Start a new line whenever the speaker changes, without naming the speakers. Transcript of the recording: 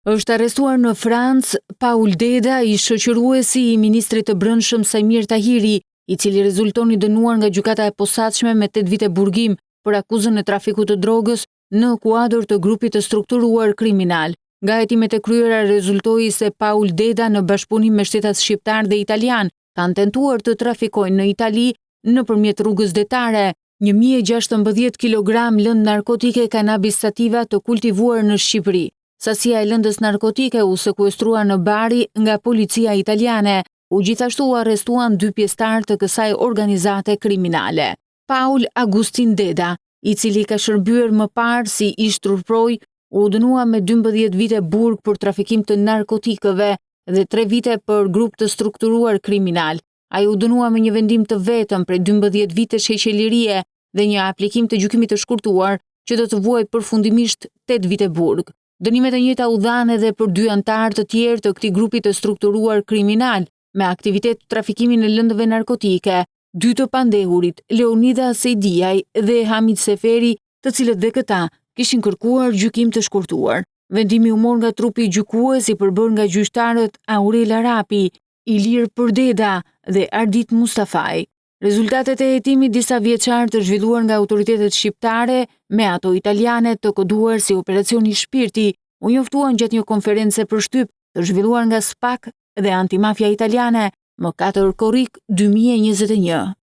Është arrestuar në Francë Paul Deda, i shoqëruesi i ministrit të brendshëm Samir Tahiri, i cili rezulton i dënuar nga gjykata e posaçme me 8 vite burgim për akuzën e trafikut të drogës në kuadër të grupit të strukturuar kriminal. Nga hetimet e kryera rezultoi se Paul Deda, në bashkëpunim me shtetat shqiptar dhe italian, kanë tentuar të trafikojnë në Itali nëpërmjet rrugës detare 1016 kg lëndë narkotike kanabis sativa të kultivuar në Shqipëri. Sasia e lëndës narkotike u sekuestrua në Bari nga policia italiane. U gjithashtu arrestuan 2 pjesëtar të kësaj organizate kriminale. Paul Agustin Deda, i cili ka shërbyer më parë si ish turproj, u dënua me 12 vite burg për trafikim të narkotikëve dhe 3 vite për grup të strukturuar kriminal. Ai u dënua me një vendim të vetëm prej 12 vite sheqelirie dhe një aplikim të gjykimit të shkurtuar që do të vuajë përfundimisht 8 vite burg. Dënimet e njëjta u dhanë edhe për 2 anëtar të tjerë të këtij grupi të strukturuar kriminal me aktivitet trafikimin e lëndëve narkotike, 2 të pandehurit, Leonida Sejdiaj dhe Hamid Seferi, të cilët dhe këta kishin kërkuar gjykim të shkurtuar. Vendimi u mor nga trupi gjykues i përbërë nga gjyqtarët Aurel Arapi, Ilir Përdeda dhe Ardit Mustafaj. Rezultatet e hetimit disa vjeçar të zhvilluar nga autoritetet shqiptare me ato italiane të koduar si operacioni Shpirti u njoftuan gjatë një konference për shtyp të zhvilluar nga SPAK dhe antimafia italiane më 4 korrik 2021.